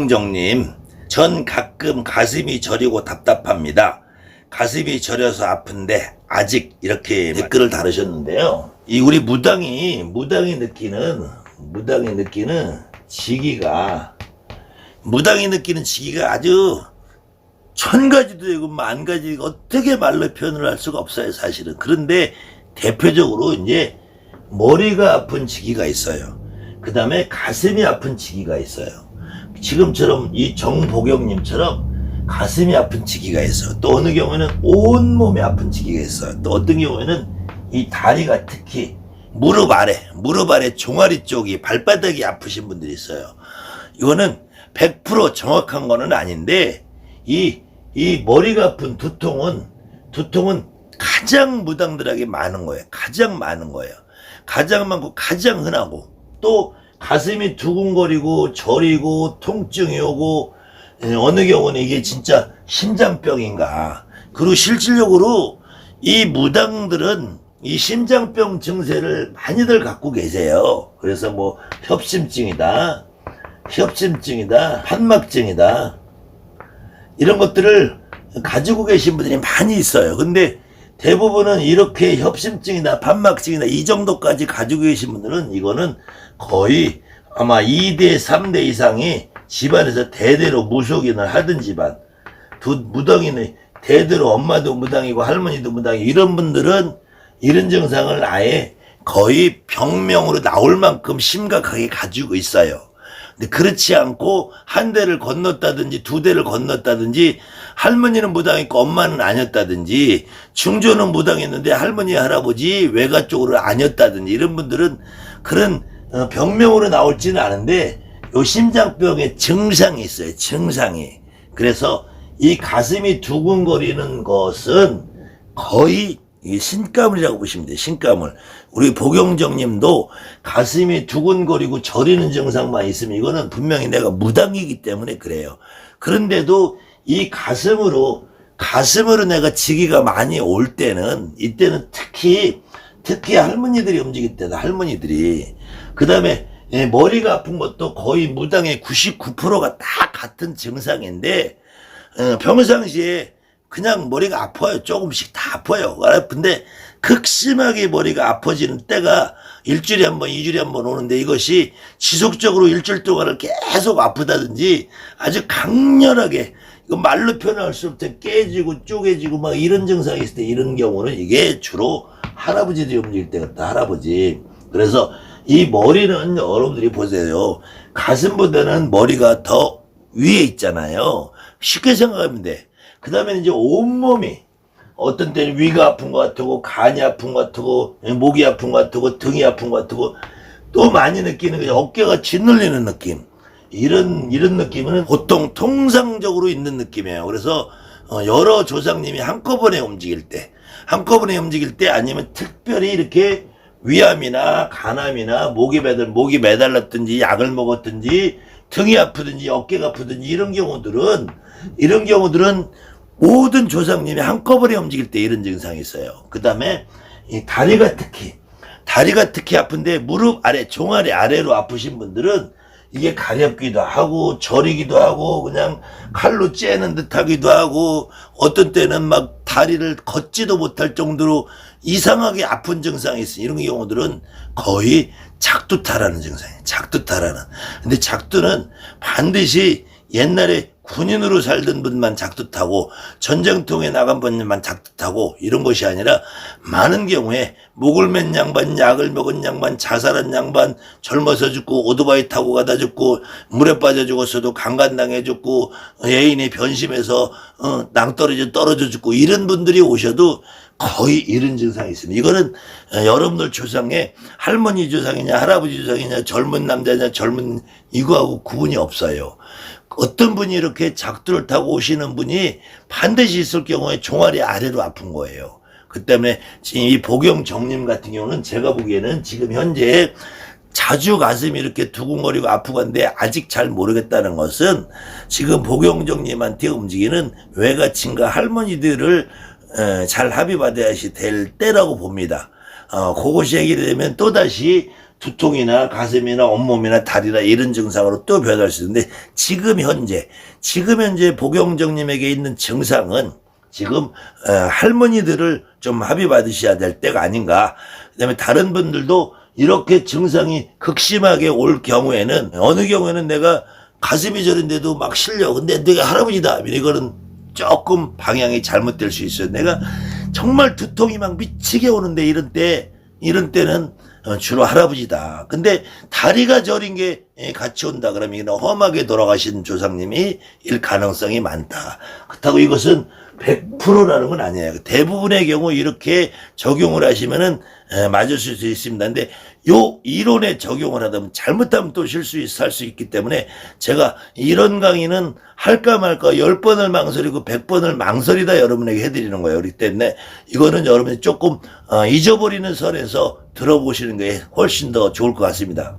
정님, 전 가끔 가슴이 저리고 답답합니다. 가슴이 저려서 아픈데 아직 이렇게 댓글을 달으셨는데요. 이 우리 무당이 느끼는 지기가 아주 천 가지도 되고 만 가지 어떻게 말로 표현을 할 수가 없어요, 사실은. 그런데 대표적으로 이제 머리가 아픈 지기가 있어요. 그 다음에 가슴이 아픈 지기가 있어요. 지금처럼 이 정보경님처럼 가슴이 아픈 지기가 있어요. 또 어느 경우에는 온몸이 아픈 지기가 있어요. 또 어떤 경우에는 이 다리가 특히 무릎 아래 종아리 쪽이 발바닥이 아프신 분들이 있어요. 이거는 100% 정확한 거는 아닌데 이 머리가 아픈 두통은 가장 무당들에게 많은 거예요. 가장 많은 거예요. 가장 많고 가장 흔하고, 또 가슴이 두근거리고 저리고 통증이 오고, 어느 경우는 이게 진짜 심장병인가. 그리고 실질적으로 이 무당들은 이 심장병 증세를 많이들 갖고 계세요. 그래서 뭐 협심증이다, 판막증이다, 이런 것들을 가지고 계신 분들이 많이 있어요. 근데 대부분은 이렇게 협심증이나 판막증이나 이 정도까지 가지고 계신 분들은 이거는 거의 아마 2대 3대 이상이 집안에서 대대로 무속인을 하던 집안, 무당이는 대대로 엄마도 무당이고 할머니도 무당이고, 이런 분들은 이런 증상을 아예 거의 병명으로 나올 만큼 심각하게 가지고 있어요. 근데 그렇지 않고 한 대를 건넜다든지 두 대를 건넜다든지, 할머니는 무당했고 엄마는 아니었다든지, 중조는 무당했는데 할머니 할아버지 외가 쪽으로 아니었다든지, 이런 분들은 그런 병명으로 나올지는 않은데 요 심장병의 증상이 있어요. 증상이. 그래서 이 가슴이 두근거리는 것은 거의 신가물이라고 보시면 돼요. 신가물. 우리 보경정님도 가슴이 두근거리고 저리는 증상만 있으면 이거는 분명히 내가 무당이기 때문에 그래요. 그런데도 이 가슴으로 내가 지기가 많이 올 때는, 이때는 특히 할머니들이 움직일 때다. 할머니들이. 그 다음에 머리가 아픈 것도 거의 무당의 99%가 다 같은 증상인데, 평상시에 그냥 머리가 아파요. 조금씩 다 아파요. 근데 극심하게 머리가 아파지는 때가 일주일에 한 번, 2주일에 한 번 오는데, 이것이 지속적으로 일주일 동안을 계속 아프다든지 아주 강렬하게, 이거 말로 표현할 수 없게 깨지고 쪼개지고 막 이런 증상이 있을 때, 이런 경우는 이게 주로 할아버지들이 움직일 때 같다. 할아버지. 그래서 이 머리는 여러분들이 보세요. 가슴보다는 머리가 더 위에 있잖아요. 쉽게 생각하면 돼. 그 다음에 이제 온몸이, 어떤 때는 위가 아픈 것 같고, 간이 아픈 것 같고, 목이 아픈 것 같고, 등이 아픈 것 같고, 또 많이 느끼는 게 어깨가 짓눌리는 느낌. 이런 느낌은 보통 통상적으로 있는 느낌이에요. 그래서 여러 조상님이 한꺼번에 움직일 때, 아니면 특별히 이렇게 위암이나 간암이나 목이 매달렸든지 약을 먹었든지 등이 아프든지 어깨가 아프든지, 이런 경우들은 모든 조상님이 한꺼번에 움직일 때 이런 증상이 있어요. 그 다음에 이 다리가 특히 아픈데, 무릎 아래, 종아리 아래로 아프신 분들은 이게 가렵기도 하고 저리기도 하고 그냥 칼로 째는 듯 하기도 하고, 어떤 때는 막 다리를 걷지도 못할 정도로 이상하게 아픈 증상이 있어요. 이런 경우들은 거의 작두타라는 증상이에요. 작두타라는. 근데 작두는 반드시 옛날에 군인으로 살던 분만 작두타고, 전쟁통에 나간 분만 작두타고, 이런 것이 아니라 많은 경우에 목을 맨 양반, 약을 먹은 양반, 자살한 양반, 젊어서 죽고 오토바이 타고 가다 죽고, 물에 빠져 죽었어도 강간당해 죽고, 애인이 변심해서 떨어져 죽고, 이런 분들이 오셔도 거의 이런 증상이 있습니다. 이거는 여러분들 조상에 할머니 조상이냐 할아버지 조상이냐 젊은 남자냐 젊은, 이거하고 구분이 없어요. 어떤 분이 이렇게 작두를 타고 오시는 분이 반드시 있을 경우에 종아리 아래로 아픈 거예요. 그 때문에 이 보경정님 같은 경우는 제가 보기에는 지금 현재 자주 가슴이 이렇게 두근거리고 아프고 한데, 아직 잘 모르겠다는 것은 지금 보경정님한테 움직이는 외가친과 할머니들을 잘 합의받아야 될 때라고 봅니다. 그것이 해결이 되면 또다시 두통이나 가슴이나 온몸이나 다리나 이런 증상으로 또 변할 수 있는데 지금 현재 보경정님에게 있는 증상은 지금 할머니들을 좀 합의 받으셔야 될 때가 아닌가. 그다음에 다른 분들도 이렇게 증상이 극심하게 올 경우에는 어느 경우에는 내가 가슴이 저린데도 막 실려. 근데 내가 할아버지다. 이거는 조금 방향이 잘못될 수 있어요. 내가 정말 두통이 막 미치게 오는데 이런 때는 주로 할아버지다. 근데 다리가 저린 게 같이 온다 그러면 험하게 돌아가신 조상님이 일 가능성이 많다. 그렇다고 이것은 100%라는 건 아니에요. 대부분의 경우 이렇게 적용을 하시면은 맞을 수 있습니다. 근데 요 이론에 적용을 하다 보면 잘못하면 또 실수할 수 있기 때문에 제가 이런 강의는 할까 말까 10번을 망설이고 100번을 망설이다 여러분에게 해드리는 거예요. 그렇기 때문에 이거는 여러분이 조금 잊어버리는 선에서 들어보시는 게 훨씬 더 좋을 것 같습니다.